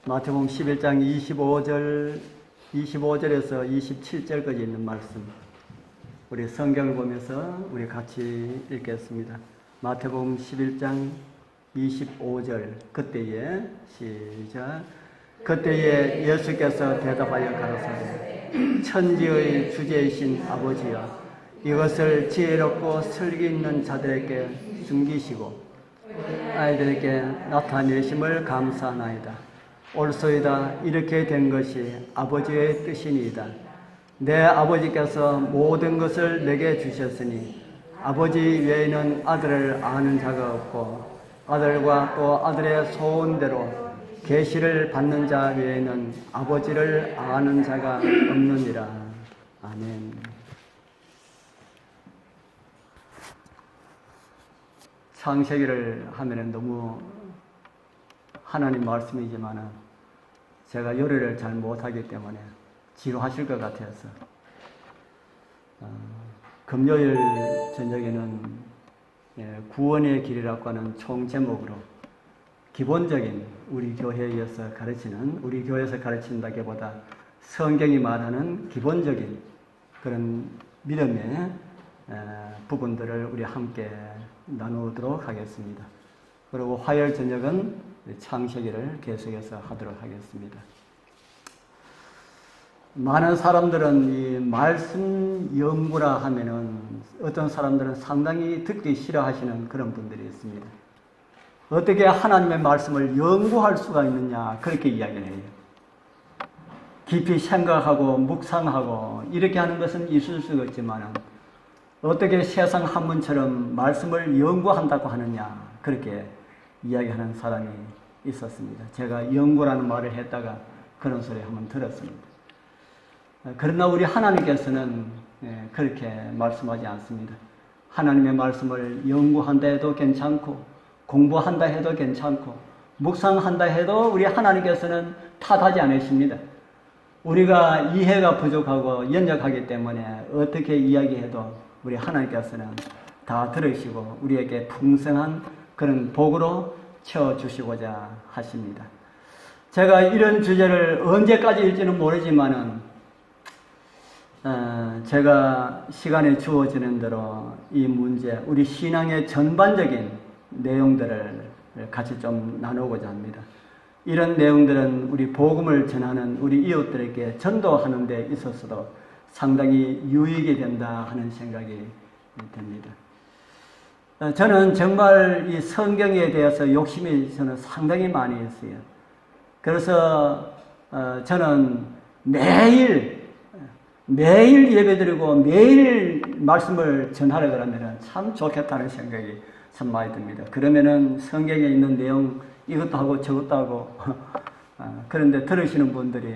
마태복음 11장 25절에서 27절까지 있는 말씀, 우리 성경을 보면서 우리 같이 읽겠습니다. 마태복음 11장 25절. 그때에 시작. 그때에 예수께서 대답하여 가라사대 천지의 주제이신 아버지여, 이것을 지혜롭고 슬기 있는 자들에게 숨기시고 아이들에게 나타내심을 감사하나이다. 옳소이다. 이렇게 된 것이 아버지의 뜻이니이다. 내 아버지께서 모든 것을 내게 주셨으니 아버지 외에는 아들을 아는 자가 없고 아들과 또 아들의 소원대로 계시를 받는 자 외에는 아버지를 아는 자가 없느니라. 아멘. 창세기를 하면은 너무 하나님 말씀이지만은 제가 요리를 잘 못하기 때문에 지루하실 것 같아서 금요일 저녁에는 구원의 길이라고 하는 총 제목으로 기본적인 우리 교회에서 가르치는, 우리 교회에서 가르친다기보다 성경이 말하는 기본적인 그런 믿음의 부분들을 우리 함께 나누도록 하겠습니다. 그리고 화요일 저녁은 창세기를 계속해서 하도록 하겠습니다. 많은 사람들은 이 말씀 연구라 하면은 어떤 사람들은 상당히 듣기 싫어하시는 그런 분들이 있습니다. 어떻게 하나님의 말씀을 연구할 수가 있느냐, 그렇게 이야기를 해요. 깊이 생각하고 묵상하고 이렇게 하는 것은 있을 수가 있지만 어떻게 세상 한문처럼 말씀을 연구한다고 하느냐, 그렇게 이야기하는 사람이 있었습니다. 제가 연구라는 말을 했다가 그런 소리 한번 들었습니다. 그러나 우리 하나님께서는 그렇게 말씀하지 않습니다. 하나님의 말씀을 연구한다 해도 괜찮고 공부한다 해도 괜찮고 묵상한다 해도 우리 하나님께서는 탓하지 않으십니다. 우리가 이해가 부족하고 연약하기 때문에 어떻게 이야기해도 우리 하나님께서는 다 들으시고 우리에게 풍성한 그런 복으로 채워주시고자 하십니다. 제가 이런 주제를 언제까지 일지는 모르지만은 제가 시간이 주어지는 대로 이 문제, 우리 신앙의 전반적인 내용들을 같이 좀 나누고자 합니다. 이런 내용들은 우리 복음을 전하는 우리 이웃들에게 전도하는 데 있어서도 상당히 유익이 된다 하는 생각이 듭니다. 저는 정말 이 성경에 대해서 욕심이 저는 상당히 많이 있어요. 그래서 저는 매일 예배드리고 매일 말씀을 전하려 그러면 참 좋겠다는 생각이 참 많이 듭니다. 그러면은 성경에 있는 내용 이것도 하고 저것도 하고 그런데 들으시는 분들이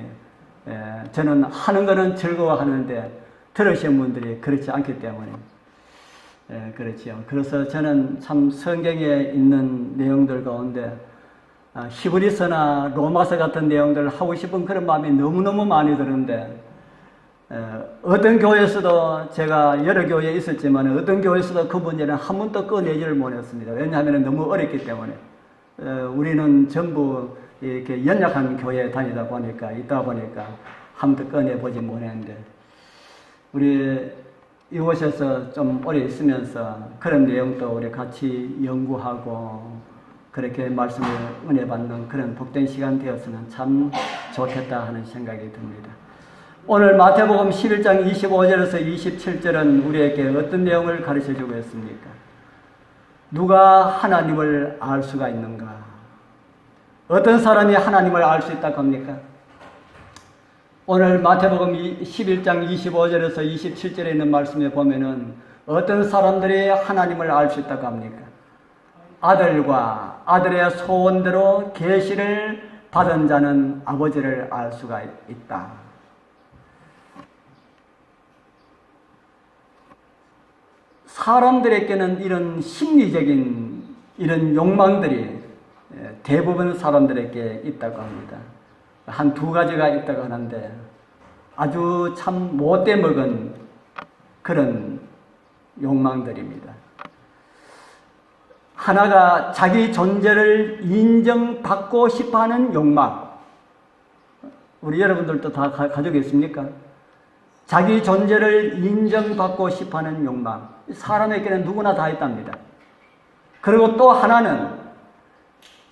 저는 하는 거는 즐거워하는데 들으시는 분들이 그렇지 않기 때문에 그렇지요. 그래서 저는 참 성경에 있는 내용들 가운데 히브리서나 로마서 같은 내용들을 하고 싶은 그런 마음이 너무너무 많이 드는데 어떤 교회에서도 제가 여러 교회에 있었지만 어떤 교회에서도 그 문제는 한 번도 꺼내지를 못했습니다. 왜냐하면 너무 어렵기 때문에 우리는 전부 이렇게 연약한 교회에 다니다 보니까 있다 보니까 한 번도 꺼내보지 못했는데 우리 이곳에서 좀 오래 있으면서 그런 내용도 우리 같이 연구하고 그렇게 말씀을 은혜 받는 그런 복된 시간 되었으면 참 좋겠다 하는 생각이 듭니다. 오늘 마태복음 11장 25절에서 27절은 우리에게 어떤 내용을 가르쳐주고 있습니까? 누가 하나님을 알 수가 있는가? 어떤 사람이 하나님을 알 수 있다고 합니까? 오늘 마태복음 11장 25절에서 27절에 있는 말씀에 보면은 어떤 사람들이 하나님을 알 수 있다고 합니까? 아들과 아들의 소원대로 계시를 받은 자는 아버지를 알 수가 있다. 사람들에게는 이런 심리적인 이런 욕망들이 대부분 사람들에게 있다고 합니다. 한 두 가지가 있다고 하는데 아주 참 못돼 먹은 그런 욕망들입니다. 하나가 자기 존재를 인정받고 싶어하는 욕망, 우리 여러분들도 다 가지고 있습니까? 자기 존재를 인정받고 싶어하는 욕망. 사람에게는 누구나 다 있답니다. 그리고 또 하나는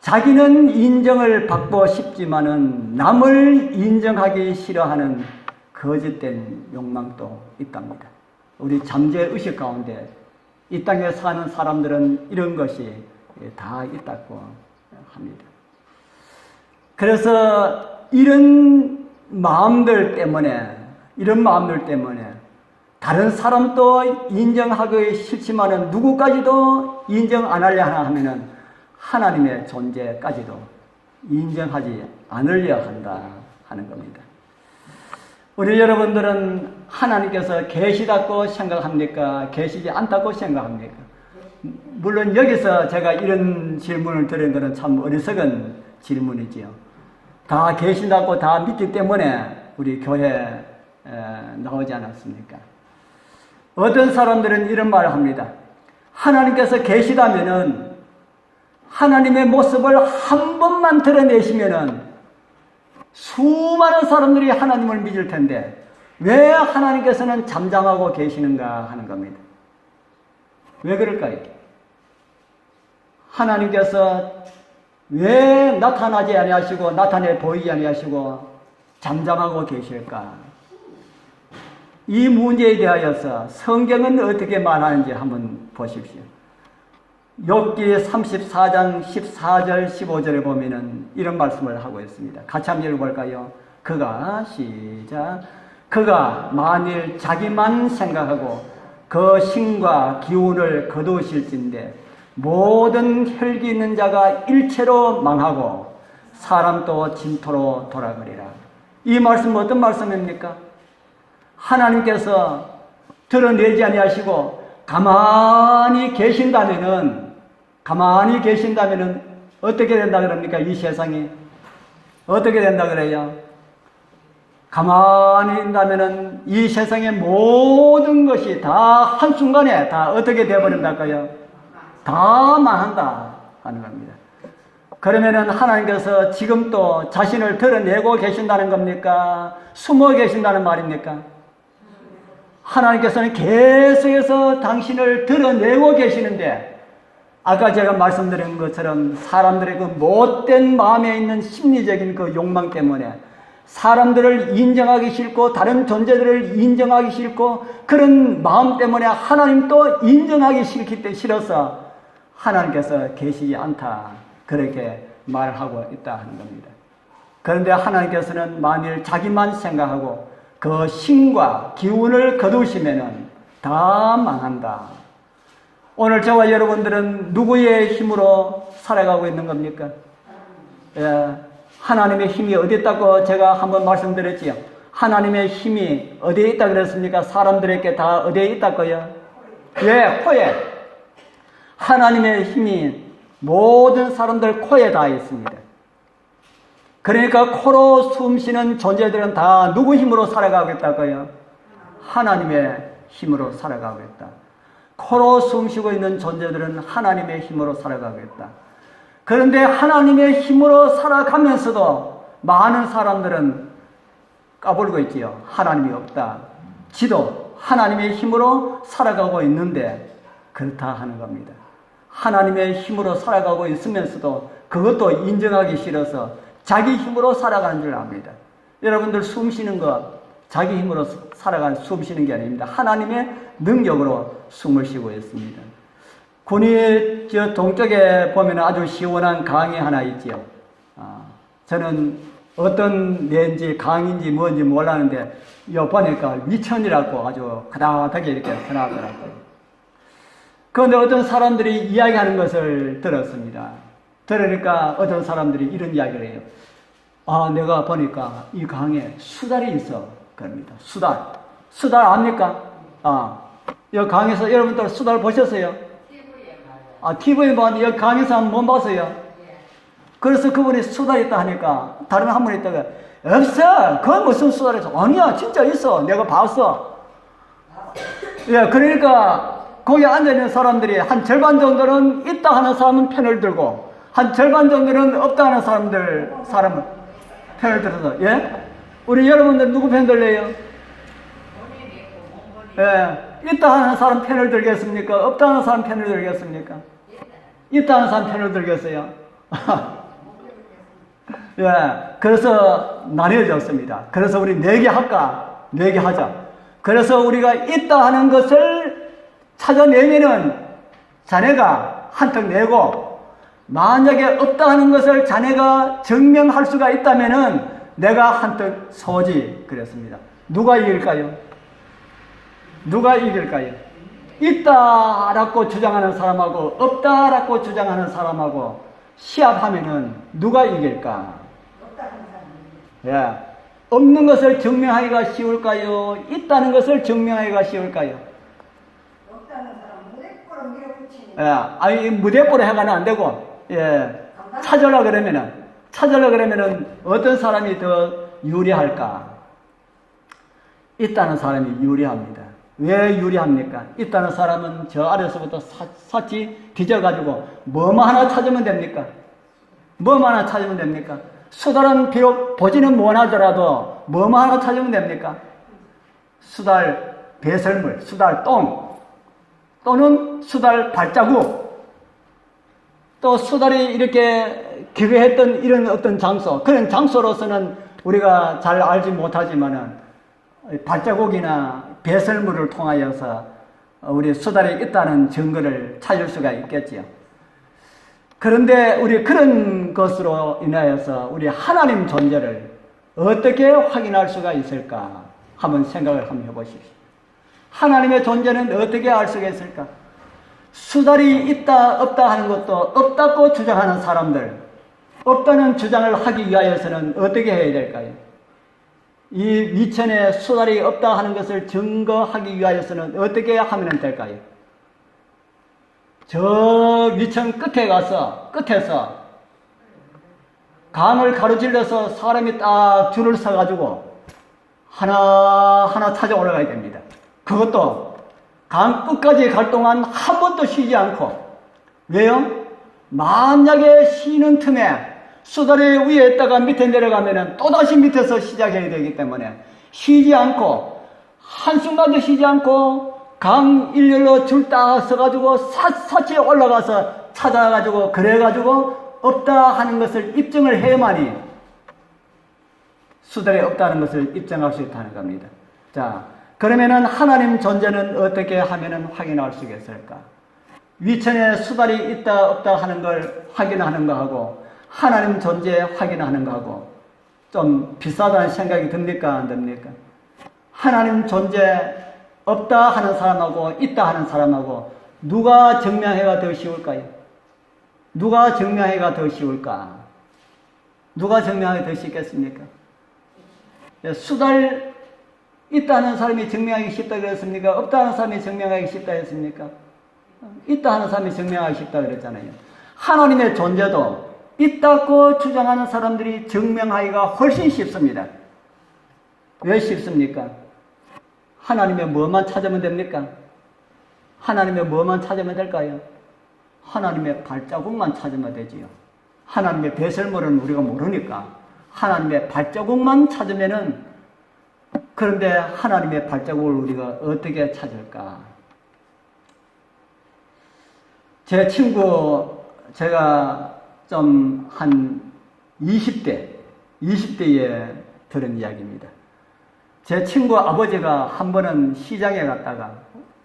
자기는 인정을 받고 싶지만은 남을 인정하기 싫어하는 거짓된 욕망도 있답니다. 우리 잠재의식 가운데 이 땅에 사는 사람들은 이런 것이 다 있다고 합니다. 그래서 이런 마음들 때문에 다른 사람도 인정하기 싫지만은 누구까지도 인정 안 하려 하면은 하나님의 존재까지도 인정하지 않으려 한다 하는 겁니다. 우리 여러분들은 하나님께서 계시다고 생각합니까? 계시지 않다고 생각합니까? 물론 여기서 제가 이런 질문을 드린 것은 참 어리석은 질문이지요. 다 계신다고 다 믿기 때문에 우리 교회에 나오지 않았습니까? 어떤 사람들은 이런 말을 합니다. 하나님께서 계시다면은 하나님의 모습을 한 번만 드러내시면은 수많은 사람들이 하나님을 믿을 텐데 왜 하나님께서는 잠잠하고 계시는가 하는 겁니다. 왜 그럴까요? 하나님께서 왜 나타나지 아니하시고 나타내 보이지 아니하시고 잠잠하고 계실까? 이 문제에 대하여서 성경은 어떻게 말하는지 한번 보십시오. 욥기 34장 14절 15절에 보면은 이런 말씀을 하고 있습니다. 같이 한번 읽어볼까요? 그가 만일 자기만 생각하고 그 힘과 기운을 거두실진데 모든 혈기 있는 자가 일체로 망하고 사람도 진토로 돌아가리라. 이 말씀은 어떤 말씀입니까? 하나님께서 드러내지 아니하시고 가만히 계신다면은 어떻게 된다 그럽니까? 이 세상이 어떻게 된다 그래요? 가만히 있다면은 이 세상의 모든 것이 다 한순간에 다 어떻게 되어버린달까요? 다 망한다 하는 겁니다. 그러면은 하나님께서 지금 또 자신을 드러내고 계신다는 겁니까? 숨어 계신다는 말입니까? 하나님께서는 계속해서 당신을 드러내고 계시는데 아까 제가 말씀드린 것처럼 사람들의 그 못된 마음에 있는 심리적인 그 욕망 때문에 사람들을 인정하기 싫고 다른 존재들을 인정하기 싫고 그런 마음 때문에 하나님도 인정하기 싫어서 하나님께서 계시지 않다 그렇게 말하고 있다 하는 겁니다. 그런데 하나님께서는 만일 자기만 생각하고 그 힘과 기운을 거두시면은 다 망한다. 오늘 저와 여러분들은 누구의 힘으로 살아가고 있는 겁니까? 하나님의 힘이 어디 있다고 제가 한번 말씀드렸지요. 하나님의 힘이 어디에 있다 그랬습니까? 사람들에게 다 어디에 있다고요? 코에. 하나님의 힘이 모든 사람들 코에 다 있습니다. 그러니까 코로 숨 쉬는 존재들은 다 누구 힘으로 살아가고 있다고요? 하나님의 힘으로 살아가고 있다. 코로 숨 쉬고 있는 존재들은 하나님의 힘으로 살아가고 있다. 그런데 하나님의 힘으로 살아가면서도 많은 사람들은 까불고 있지요. 하나님이 없다. 지도 하나님의 힘으로 살아가고 있는데 그렇다 하는 겁니다. 하나님의 힘으로 살아가고 있으면서도 그것도 인정하기 싫어서 자기 힘으로 살아가는 줄 압니다. 여러분들 숨 쉬는 거 자기 힘으로 숨 쉬는 게 아닙니다. 하나님의 능력으로 숨을 쉬고 있습니다. 군위 저 동쪽에 보면 아주 시원한 강이 하나 있지요. 저는 어떤 내인지 강인지 뭔지 몰랐는데 여 보니까 위천이라고 아주 가닥하게 이렇게 해놨더라고요. 그런데 어떤 사람들이 이야기하는 것을 들었습니다. 들으니까 어떤 사람들이 이런 이야기를 해요. 내가 보니까 이 강에 수달이 있어. 그럽니다. 수달 압니까? 이 강에서 여러분들 수달 보셨어요? TV에 보면 이 강에서 한번 못 봤어요? 그래서 그분이 수달이 있다 하니까 다른 한 분이 있다가 없어. 그건 무슨 수달이죠? 아니야, 진짜 있어. 내가 봤어. 그러니까 거기 앉아있는 사람들이 한 절반 정도는 있다 하는 사람은 편을 들고 한 절반 정도는 없다 하는 사람은 편을 들어서 우리 여러분들 누구 편 들래요? 예, 있다 하는 사람 편을 들겠습니까? 없다 하는 사람 편을 들겠습니까? 있다 하는 사람 편을 들겠어요? 예, 그래서 나뉘어졌습니다. 그래서 우리 4개 할까? 4개 하자. 그래서 우리가 있다 하는 것을 찾아내면은 자네가 한턱 내고, 만약에 없다 하는 것을 자네가 증명할 수가 있다면은 내가 한턱 쏘지. 그랬습니다. 누가 이길까요? 누가 이길까요? 있다라고 주장하는 사람하고 없다라고 주장하는 사람하고 시합하면은 누가 이길까? 예. 없는 것을 증명하기가 쉬울까요? 있다는 것을 증명하기가 쉬울까요? 없다는 사람 무대뽀로 밀어붙이는. 예. 아니, 무대뽀로 해가는 안 되고, 예. 찾으려 그러면은 어떤 사람이 더 유리할까? 있다는 사람이 유리합니다. 왜 유리합니까? 있다는 사람은 저 아래서부터 샅이 뒤져가지고 뭐만 하나 찾으면 됩니까? 뭐만 하나 찾으면 됩니까? 수달은 비록 보지는 못하더라도 뭐만 하나 찾으면 됩니까? 수달 배설물, 수달 똥, 또는 수달 발자국, 또 수달이 이렇게 기거했던 이런 어떤 장소, 그런 장소로서는 우리가 잘 알지 못하지만은 발자국이나 배설물을 통하여서 우리 수달이 있다는 증거를 찾을 수가 있겠지요. 그런데 우리 그런 것으로 인하여서 우리 하나님 존재를 어떻게 확인할 수가 있을까? 한번 생각을 한번 해보십시오. 하나님의 존재는 어떻게 알 수가 있을까? 수달이 있다 없다 하는 것도 없다고 주장하는 사람들, 없다는 주장을 하기 위하여서는 어떻게 해야 될까요? 이 위천에 수달이 없다 하는 것을 증거하기 위하여서는 어떻게 하면 될까요? 저 위천 끝에서 강을 가로질러서 사람이 딱 줄을 서가지고 하나하나 찾아 올라가야 됩니다. 그것도 강 끝까지 갈 동안 한 번도 쉬지 않고. 왜요? 만약에 쉬는 틈에 수다리 위에 있다가 밑에 내려가면은 또다시 밑에서 시작해야 되기 때문에 쉬지 않고, 한순간도 쉬지 않고 강 일렬로 줄 딱 서가지고 샅샅이 올라가서 찾아가지고 그래가지고 없다 하는 것을 입증을 해야만이 수달이 없다는 것을 입증할 수 있다는 겁니다. 자, 그러면은 하나님 존재는 어떻게 하면은 확인할 수 있을까? 위천에 수달이 있다 없다 하는 걸 확인하는 거하고 하나님 존재 확인하는 거하고 좀 비슷하다는 생각이 듭니까? 안 듭니까? 하나님 존재 없다 하는 사람하고 있다 하는 사람하고 누가 증명해가 더 쉬울까요? 누가 증명해가 더 쉬울까? 누가 증명하기 더 쉽겠습니까? 수달 있다 하는 사람이 증명하기 쉽다 그랬습니까? 없다 하는 사람이 증명하기 쉽다 했습니까? 있다 하는 사람이 증명하기 쉽다 그랬잖아요. 하나님의 존재도 있다고 주장하는 사람들이 증명하기가 훨씬 쉽습니다. 왜 쉽습니까? 하나님의 뭐만 찾으면 됩니까? 하나님의 뭐만 찾으면 될까요? 하나님의 발자국만 찾으면 되지요. 하나님의 배설물은 우리가 모르니까 하나님의 발자국만 찾으면은, 그런데 하나님의 발자국을 우리가 어떻게 찾을까? 제 친구, 제가 좀 한 20대에 들은 이야기입니다. 제 친구 아버지가 한 번은 시장에 갔다가,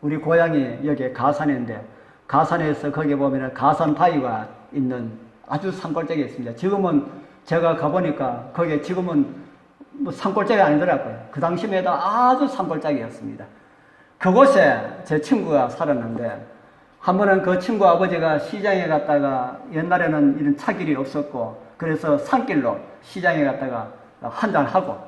우리 고향이 여기 가산인데 가산에서 거기 보면은 가산 바위가 있는 아주 산골짜기에 있습니다. 지금은 제가 가보니까 거기에 지금은 뭐 산골짜기 아니더라고요. 그 당시에도 아주 산골짜기였습니다. 그곳에 제 친구가 살았는데, 한 번은 그 친구 아버지가 시장에 갔다가, 옛날에는 이런 차길이 없었고 그래서 산길로 시장에 갔다가 한잔하고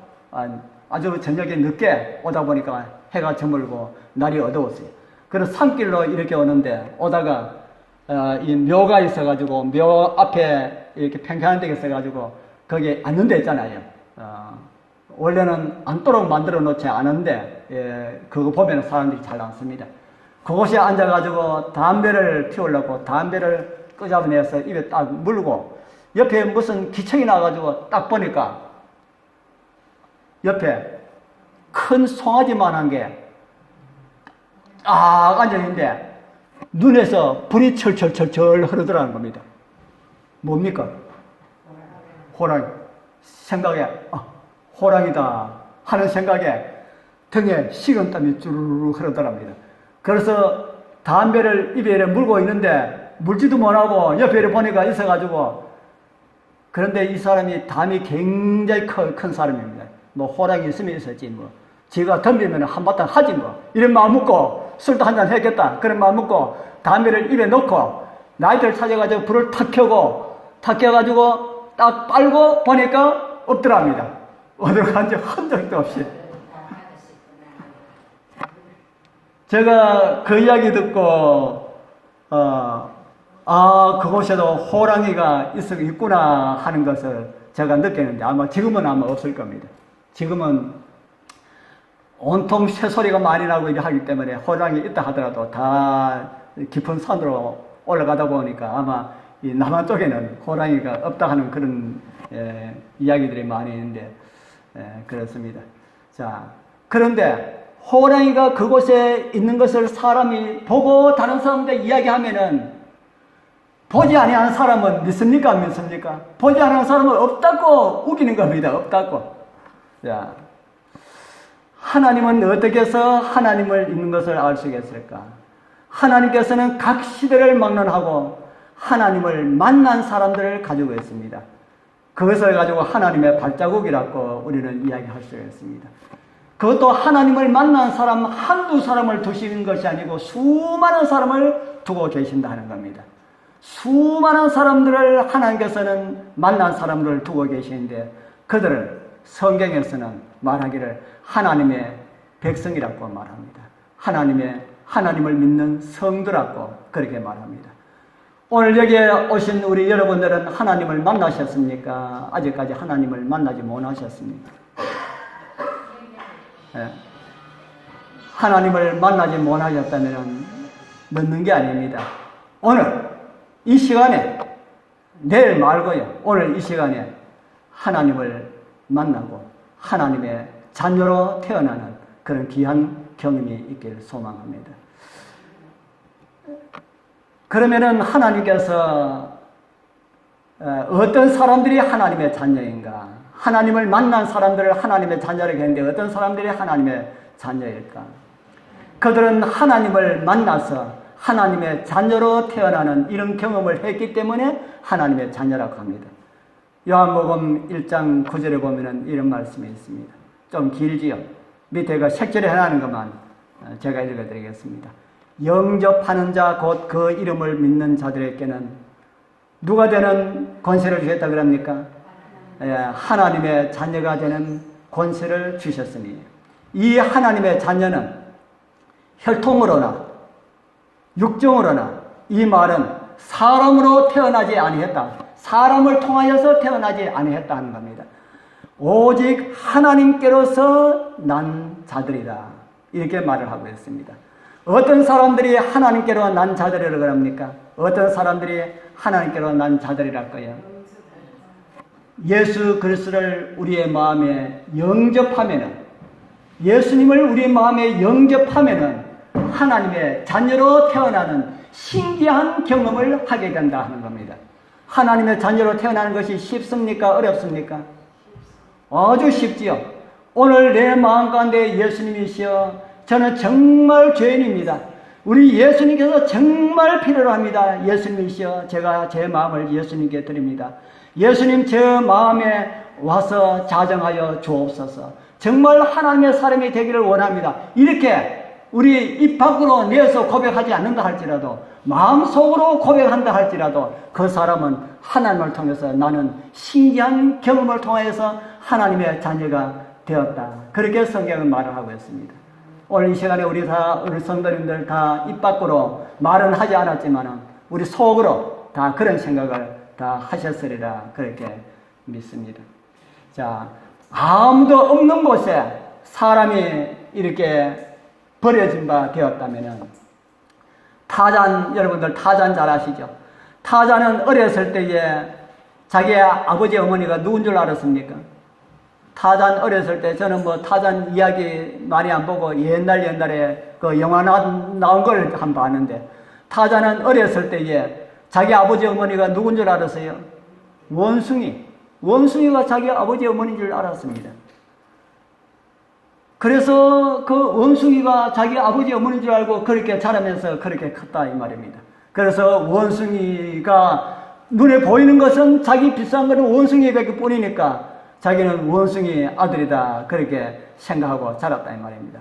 아주 저녁에 늦게 오다 보니까 해가 저물고 날이 어두웠어요. 그래서 산길로 이렇게 오는데, 오다가 이 묘가 있어가지고 묘 앞에 이렇게 평평한 데가 있어가지고 거기에 앉는 데 있잖아요. 원래는 앉도록 만들어 놓지 않은데 그거 보면 사람들이 잘 앉습니다. 그곳에 앉아가지고 담배를 피우려고 담배를 끄잡아내서 입에 딱 물고, 옆에 무슨 기척이 나가지고 딱 보니까 옆에 큰 송아지만한 게 딱 앉아있는데 눈에서 불이 철철철철 흐르더라는 겁니다. 뭡니까? 호랑이. 생각에 호랑이다 하는 생각에 등에 식은땀이 주르르 흐르더랍니다. 그래서 담배를 입에 이렇게 물고 있는데 물지도 못하고 옆에 이렇게 보니까 있어가지고, 그런데 이 사람이 담이 굉장히 큰 사람입니다. 뭐 호랑이 있으면 있었지 뭐, 지가 덤비면 한바탕 하지 뭐, 이런 마음 먹고 술도 한잔 했겠다 그런 마음 먹고 담배를 입에 넣고 라이터를 찾아가지고 불을 탁 켜가지고 딱 빨고 보니까 없더랍니다. 어디로 간지 흔적도 없이. 제가 그 이야기 듣고 그곳에도 호랑이가 있구나 하는 것을 제가 느꼈는데, 아마 지금은 없을 겁니다. 지금은 온통 새소리가 많이 나고 이렇게 하기 때문에 호랑이 있다 하더라도 다 깊은 산으로 올라가다 보니까 아마 이 남한 쪽에는 호랑이가 없다 하는 그런 이야기들이 많이 있는데, 그렇습니다. 자, 그런데 호랑이가 그곳에 있는 것을 사람이 보고 다른 사람들 이야기하면은, 보지 아니하는 사람은 믿습니까? 안 믿습니까? 보지 않은 사람은 없다고 우기는 겁니다. 없다고. 자, 하나님은 어떻게 해서 하나님을 있는 것을 알 수 있을까? 하나님께서는 각 시대를 막론하고 하나님을 만난 사람들을 가지고 있습니다. 그것을 가지고 하나님의 발자국이라고 우리는 이야기할 수 있습니다. 그것도 하나님을 만난 사람 한두 사람을 두시는 것이 아니고 수많은 사람을 두고 계신다는 겁니다. 수많은 사람들을 하나님께서는 만난 사람들을 두고 계시는데, 그들을 성경에서는 말하기를 하나님의 백성이라고 말합니다. 하나님을 믿는 성도라고 그렇게 말합니다. 오늘 여기에 오신 우리 여러분들은 하나님을 만나셨습니까? 아직까지 하나님을 만나지 못하셨습니까? 하나님을 만나지 못하셨다면 늦는 게 아닙니다. 오늘 이 시간에, 내일 말고요, 오늘 이 시간에 하나님을 만나고 하나님의 자녀로 태어나는 그런 귀한 경험이 있기를 소망합니다. 그러면은 하나님께서 어떤 사람들이 하나님의 자녀인가? 하나님을 만난 사람들을 하나님의 자녀라고 했는데 어떤 사람들이 하나님의 자녀일까? 그들은 하나님을 만나서 하나님의 자녀로 태어나는 이런 경험을 했기 때문에 하나님의 자녀라고 합니다. 요한복음 1장 9절에 보면은 이런 말씀이 있습니다. 좀 길지요. 밑에가 색칠해 해놨는 것만 제가 읽어드리겠습니다. 영접하는 자 곧 그 이름을 믿는 자들에게는 누가 되는 권세를 주셨다 그럽니까? 하나님의 자녀가 되는 권세를 주셨으니, 이 하나님의 자녀는 혈통으로나 육정으로나, 이 말은 사람으로 태어나지 아니했다, 사람을 통하여서 태어나지 아니했다 하는 겁니다. 오직 하나님께로서 난 자들이다, 이렇게 말을 하고 있습니다. 어떤 사람들이 하나님께로 난 자들이라고 합니까? 어떤 사람들이 하나님께로 난 자들이랄까요? 예수 그리스도를 우리의 마음에 영접하면은, 예수님을 우리 마음에 영접하면은 하나님의 자녀로 태어나는 신기한 경험을 하게 된다 하는 겁니다. 하나님의 자녀로 태어나는 것이 쉽습니까? 어렵습니까? 아주 쉽지요. 오늘 내 마음 가운데 예수님이시여, 저는 정말 죄인입니다. 우리 예수님께서 정말 필요로 합니다. 예수님이시여, 제가 제 마음을 예수님께 드립니다. 예수님, 제 마음에 와서 자정하여 주옵소서. 정말 하나님의 사람이 되기를 원합니다. 이렇게 우리 입 밖으로 내어서 고백하지 않는다 할지라도, 마음속으로 고백한다 할지라도 그 사람은 하나님을 통해서 나는 신기한 경험을 통해서 하나님의 자녀가 되었다, 그렇게 성경은 말을 하고 있습니다. 오늘 이 시간에 우리 성도님들 다 입 밖으로 말은 하지 않았지만 우리 속으로 다 그런 생각을 다 하셨으리라 그렇게 믿습니다. 자, 아무도 없는 곳에 사람이 이렇게 버려진 바 되었다면, 타잔, 여러분들 타잔 잘 아시죠? 타잔은 어렸을 때에 자기의 아버지 어머니가 누군 줄 알았습니까? 타잔 어렸을 때 저는 뭐 타잔 이야기 많이 안 보고 옛날에 그 영화 나온 걸 한번 봤는데 타잔은 어렸을 때에 자기 아버지 어머니가 누군 줄 알았어요? 원숭이가 자기 아버지 어머니인 줄 알았습니다. 그래서 그 원숭이가 자기 아버지 어머니인 줄 알고 그렇게 자라면서 그렇게 컸다 이 말입니다. 그래서 원숭이가 눈에 보이는 것은 자기 비싼 거는 원숭이밖에 뿐이니까 자기는 원숭이 아들이다 그렇게 생각하고 자랐다 이 말입니다.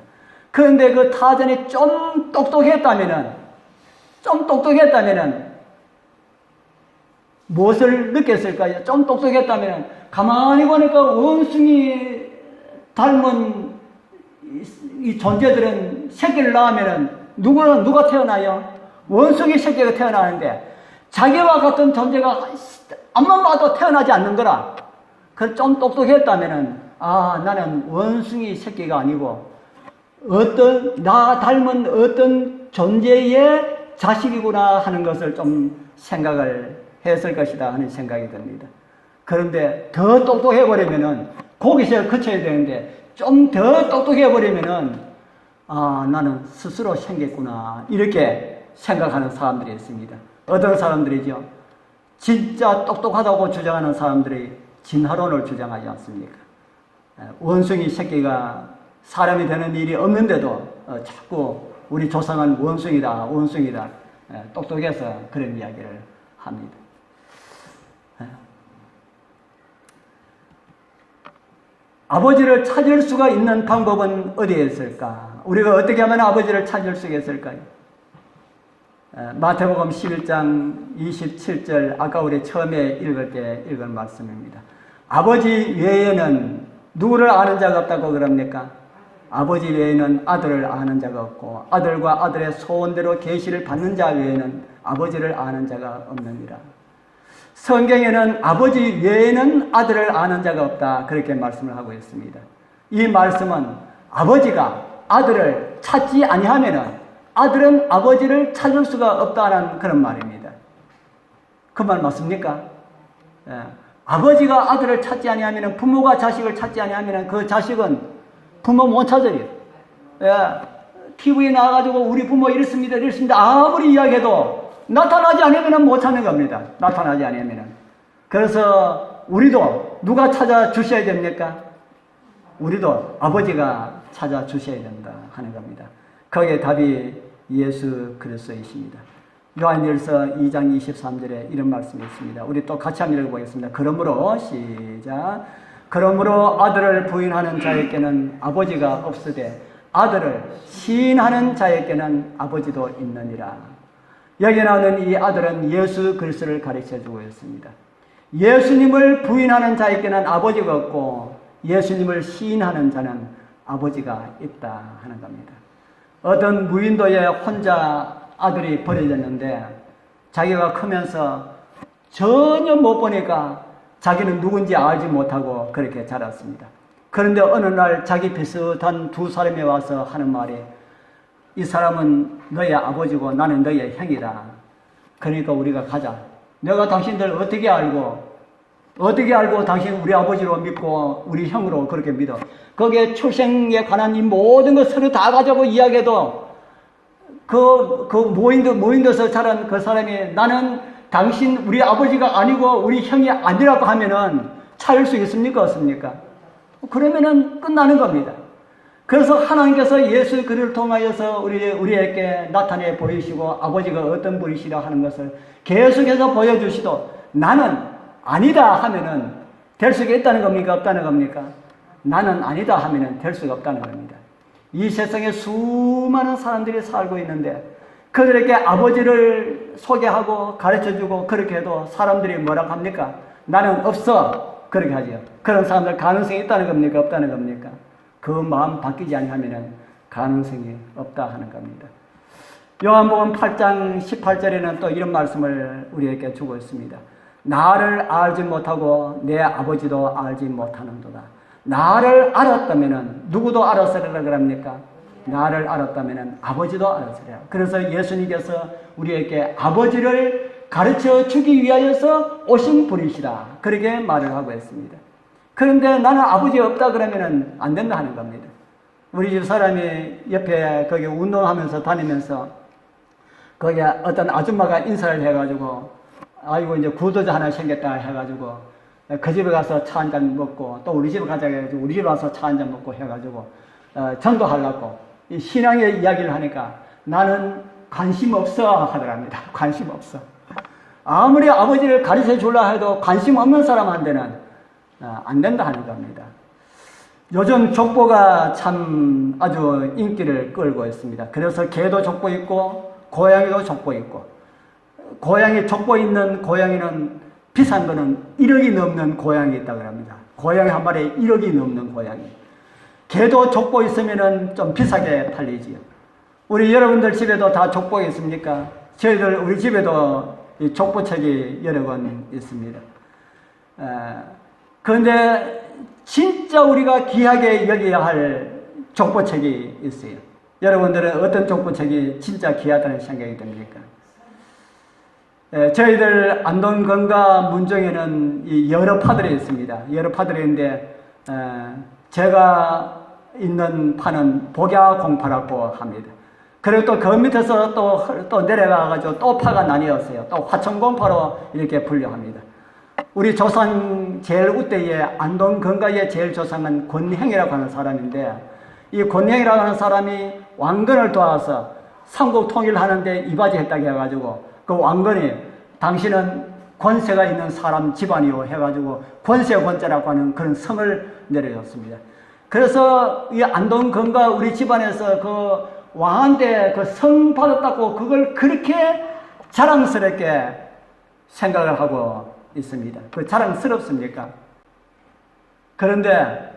그런데 그 타잔이 좀 똑똑했다면은 무엇을 느꼈을까요? 좀 똑똑했다면은 가만히 보니까 원숭이 닮은 이 존재들은 새끼를 낳으면은 누가 태어나요? 원숭이 새끼가 태어나는데 자기와 같은 존재가 앞만 봐도 태어나지 않는 거라. 그 좀 똑똑했다면은 나는 원숭이 새끼가 아니고 나 닮은 어떤 존재의 자식이구나 하는 것을 좀 생각을 했을 것이다 하는 생각이 듭니다. 그런데 더 똑똑해 버리면은 거기서 그쳐야 되는데 좀 더 똑똑해 버리면은 나는 스스로 생겼구나 이렇게 생각하는 사람들이 있습니다. 어떤 사람들이죠? 진짜 똑똑하다고 주장하는 사람들이 진화론을 주장하지 않습니까? 원숭이 새끼가 사람이 되는 일이 없는데도 자꾸 우리 조상은 원숭이다 똑똑해서 그런 이야기를 합니다. 아버지를 찾을 수가 있는 방법은 어디에 있을까? 우리가 어떻게 하면 아버지를 찾을 수가 있을까요? 마태복음 11장 27절 아까 우리 처음에 읽을 때 읽은 말씀입니다. 아버지 외에는 누구를 아는 자가 없다고 그럽니까? 아버지 외에는 아들을 아는 자가 없고 아들과 아들의 소원대로 계시를 받는 자 외에는 아버지를 아는 자가 없느니라. 성경에는 아버지 외에는 아들을 아는 자가 없다 그렇게 말씀을 하고 있습니다. 이 말씀은 아버지가 아들을 찾지 아니하면은 아들은 아버지를 찾을 수가 없다는 그런 말입니다. 그 말 맞습니까? 아버지가 아들을 찾지 아니하면은 부모가 자식을 찾지 아니하면은 그 자식은 부모 못 찾아요. TV에 나와가지고 우리 부모 이렇습니다 아무리 이야기해도 나타나지 않으면 못 찾는 겁니다. 나타나지 않으면. 그래서 우리도 누가 찾아주셔야 됩니까? 우리도 아버지가 찾아주셔야 된다 하는 겁니다. 거기에 답이 예수 그리스도이십니다. 요한일서 2장 23절에 이런 말씀이 있습니다. 우리 또 같이 한번 읽어보겠습니다. 그러므로 시작. 그러므로 아들을 부인하는 자에게는 아버지가 없으되 아들을 시인하는 자에게는 아버지도 있느니라. 여기 나오는 이 아들은 예수 그리스도를 가르쳐주고 있습니다. 예수님을 부인하는 자에게는 아버지가 없고 예수님을 시인하는 자는 아버지가 있다 하는 겁니다. 어떤 무인도에 혼자 아들이 버려졌는데 자기가 크면서 전혀 못 보니까 자기는 누군지 알지 못하고 그렇게 자랐습니다. 그런데 어느 날 자기 비슷한 두 사람이 와서 하는 말이 이 사람은 너의 아버지고 나는 너의 형이다. 그러니까 우리가 가자. 내가 당신들 어떻게 알고 당신 우리 아버지로 믿고 우리 형으로 그렇게 믿어. 거기에 출생에 관한 이 모든 것을 다 가지고 이야기해도 그 모인도서 자란 그 사람이 나는 당신 우리 아버지가 아니고 우리 형이 아니라고 하면은 찾을 수 있습니까? 없습니까? 그러면은 끝나는 겁니다. 그래서 하나님께서 예수 그리스도를 통하여서 우리에게 나타내 보이시고 아버지가 어떤 분이시라 하는 것을 계속해서 보여주시도 나는 아니다 하면은 될 수가 있다는 겁니까? 없다는 겁니까? 나는 아니다 하면은 될 수가 없다는 겁니다. 이 세상에 수많은 사람들이 살고 있는데 그들에게 아버지를 소개하고 가르쳐주고 그렇게 해도 사람들이 뭐라고 합니까? 나는 없어. 그렇게 하죠. 그런 사람들 가능성이 있다는 겁니까? 없다는 겁니까? 그 마음 바뀌지 않으면 가능성이 없다 하는 겁니다. 요한복음 8장 18절에는 또 이런 말씀을 우리에게 주고 있습니다. 나를 알지 못하고 내 아버지도 알지 못하는도다. 나를 알았다면 누구도 알았으리라 그럽니까? 나를 알았다면 아버지도 알았으리라. 그래서 예수님께서 우리에게 아버지를 가르쳐 주기 위하여서 오신 분이시라. 그렇게 말을 하고 있습니다. 그런데 나는 아버지 없다 그러면은 안 된다 하는 겁니다. 우리 집 사람이 옆에 거기 운동하면서 다니면서 거기에 어떤 아줌마가 인사를 해가지고 아이고 이제 구도자 하나 생겼다 해가지고 그 집에 가서 차 한잔 먹고 또 우리 집에 가자 해가지고 우리 집에 와서 차 한잔 먹고 해가지고 전도하려고 이 신앙의 이야기를 하니까 나는 관심 없어 하더랍니다. 관심 없어. 아무리 아버지를 가르쳐 주려 해도 관심 없는 사람한테는 안 된다 하는 겁니다. 요즘 족보가 참 아주 인기를 끌고 있습니다. 그래서 개도 족보 있고 고양이도 족보 있고, 고양이 족보 있는 고양이는 비싼 거는 1억이 넘는 고양이 있다고 합니다. 고양이 한 마리에 1억이 넘는 고양이. 개도 족보 있으면은 좀 비싸게 팔리지요. 우리 여러분들 집에도 다 족보 있습니까? 저희들 우리 집에도 이 족보책이 여러 권 있습니다. 그런데 진짜 우리가 귀하게 여겨야 할 족보책이 있어요. 여러분들은 어떤 족보책이 진짜 귀하다는 생각이 듭니까? 저희들 안동건가 문정에는 이 여러 파들이 있습니다. 여러 파들이 있는데 제가 있는 파는 복야공파라고 합니다. 그리고 또 그 밑에서 또 내려가가지고 또 파가 나뉘었어요. 또 화천공파로 이렇게 분류합니다. 우리 조상 제일 우대의 안동건가의 제일 조상은 권행이라고 하는 사람인데, 이 권행이라고 하는 사람이 왕건을 도와서 삼국 통일하는데 이바지했다고 해가지고 그 왕건이 당신은 권세가 있는 사람 집안이요 해가지고 권세권자라고 하는 그런 성을 내려줬습니다. 그래서 이 안동건가 우리 집안에서 그 왕한테 그 성 받았다고 그걸 그렇게 자랑스럽게 생각을 하고 있습니다. 그 자랑스럽습니까? 그런데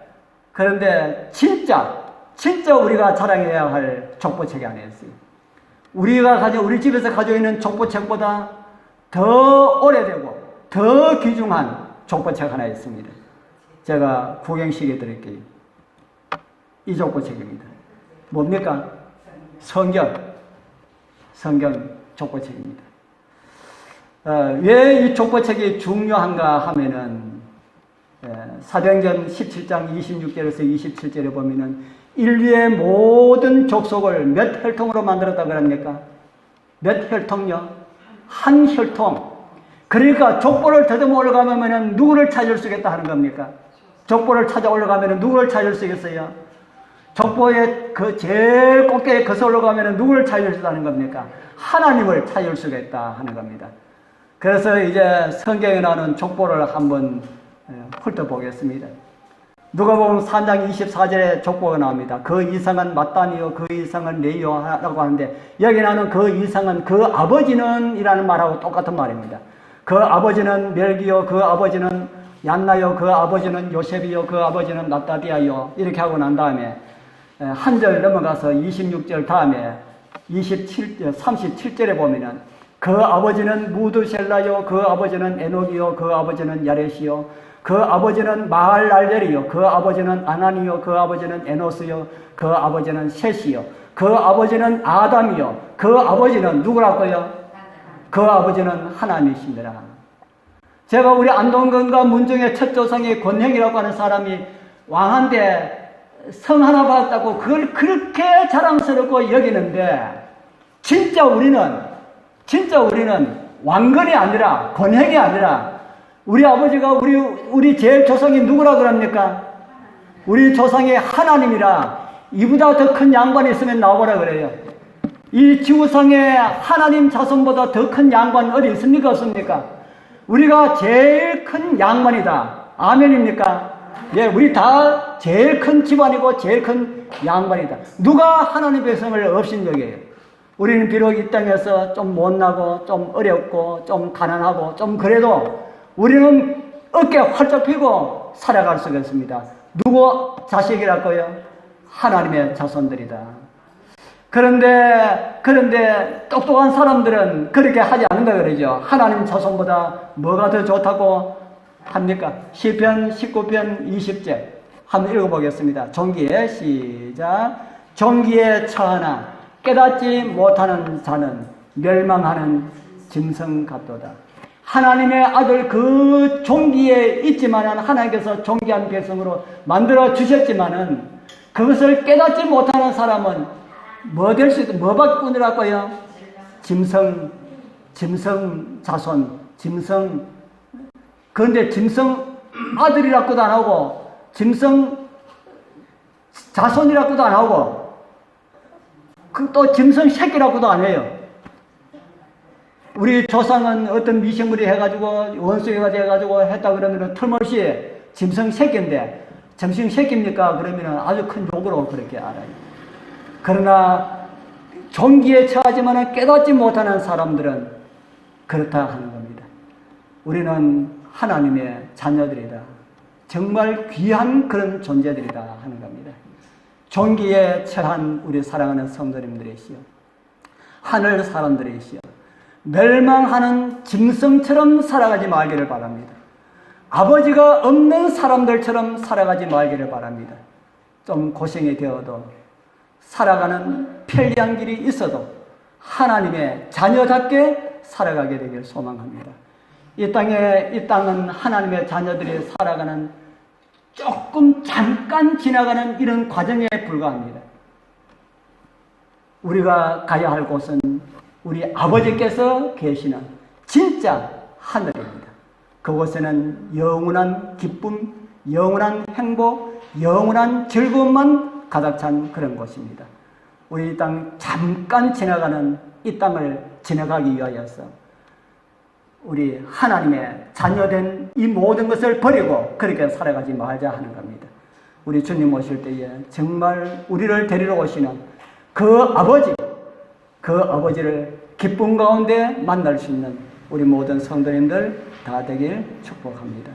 진짜 우리가 자랑해야 할 족보책이 하나 있어요. 우리 집에서 가지고 있는 족보책보다 더 오래되고 더 귀중한 족보책 하나 있습니다. 제가 구경시켜 드릴게요. 이 족보책입니다. 뭡니까? 성경 족보책입니다. 왜 이 족보책이 중요한가 하면은 사도행전 17장 26절에서 27절에 보면은 인류의 모든 족속을 몇 혈통으로 만들었다 그럽니까? 몇 혈통요? 한 혈통. 그러니까 족보를 더듬어 올라가면은 누구를 찾을 수 있겠다 하는 겁니까? 족보를 찾아 올라가면은 누구를 찾을 수 있겠어요? 족보의 그 제일 꼭대기에 거슬러 올라가면은 누구를 찾을 수 있다는 겁니까? 하나님을 찾을 수가 있다 하는 겁니다. 그래서 이제 성경에 나오는 족보를 한번 훑어보겠습니다. 누가복음 3장 24절에 족보가 나옵니다. 그 이상은 마따니요, 그 이상은 레이요 라고 하는데, 여기 나오는 그 이상은 그 아버지는 이라는 말하고 똑같은 말입니다. 그 아버지는 멜기요, 그 아버지는 얀나요, 그 아버지는 요셉이요, 그 아버지는 나따디아요, 이렇게 하고 난 다음에 한 절 넘어가서 26절 다음에 37절에 보면은 그 아버지는 무드셀라요, 그 아버지는 에녹이요, 그 아버지는 야렛이요, 그 아버지는 마할랄렐이요, 그 아버지는 아나니요, 그 아버지는 에노스요, 그 아버지는 셋이요, 그 아버지는 아담이요, 그 아버지는 누구라고요? 그 아버지는 하나님이십니다. 제가 우리 안동건가 문정의 첫 조상의 권행이라고 하는 사람이 왕한테 성 하나 받았다고 그걸 그렇게 자랑스럽고 여기는데, 진짜 우리는 왕건이 아니라 권행이 아니라 우리 아버지가 우리 제일 조상이 누구라 그럽니까? 우리 조상이 하나님이라. 이보다 더 큰 양반이 있으면 나오라 그래요. 이 지구상에 하나님 자손보다 더 큰 양반 어디 있습니까? 없습니까? 우리가 제일 큰 양반이다. 아멘입니까? 예, 우리 다 제일 큰 집안이고 제일 큰 양반이다. 누가 하나님 백성을 없인 여겨요? 우리는 비록 이 땅에서 좀 못나고 좀 어렵고 좀 가난하고 좀 그래도 우리는 어깨 활짝 펴고 살아갈 수가 있습니다. 누구 자식이랄까요? 하나님의 자손들이다. 그런데 똑똑한 사람들은 그렇게 하지 않는다 그러죠. 하나님 자손보다 뭐가 더 좋다고 합니까? 시편 19편 20절 한번 읽어보겠습니다. 종기에 시작. 종기에 처하나 깨닫지 못하는 자는 멸망하는 짐승 같도다. 하나님의 아들 그 종기에 있지만은 하나님께서 존귀한 백성으로 만들어 주셨지만은 그것을 깨닫지 못하는 사람은 뭐 될 수 있다? 뭐 뿐이라고요? 짐승 자손, 짐승. 그런데 짐승 아들이라고도 안 하고, 짐승 자손이라고도 안 하고, 또 짐승 새끼라고도 안 해요. 우리 조상은 어떤 미생물이 해가지고, 원수가 해가지고 했다 그러면은 틀림없이 짐승 새끼인데, 짐승 새끼입니까? 그러면은 아주 큰 욕으로 그렇게 알아요. 그러나, 종기에 처하지만 깨닫지 못하는 사람들은 그렇다 하는 겁니다. 우리는 하나님의 자녀들이다. 정말 귀한 그런 존재들이다 하는 겁니다. 종기에 처한 우리 사랑하는 성도님들이시여, 하늘 사람들이시여, 멸망하는 짐승처럼 살아가지 말기를 바랍니다. 아버지가 없는 사람들처럼 살아가지 말기를 바랍니다. 좀 고생이 되어도, 살아가는 편리한 길이 있어도 하나님의 자녀답게 살아가게 되길 소망합니다. 이 땅은 하나님의 자녀들이 살아가는 조금 잠깐 지나가는 이런 과정에 불과합니다. 우리가 가야 할 곳은 우리 아버지께서 계시는 진짜 하늘입니다. 그곳에는 영원한 기쁨, 영원한 행복, 영원한 즐거움만 가득 찬 그런 곳입니다. 우리 이 땅 잠깐 지나가는 이 땅을 지나가기 위하여서 우리 하나님의 자녀된 이 모든 것을 버리고 그렇게 살아가지 말자 하는 겁니다. 우리 주님 오실 때에 정말 우리를 데리러 오시는 그 아버지를 기쁨 가운데 만날 수 있는 우리 모든 성도님들 다 되길 축복합니다.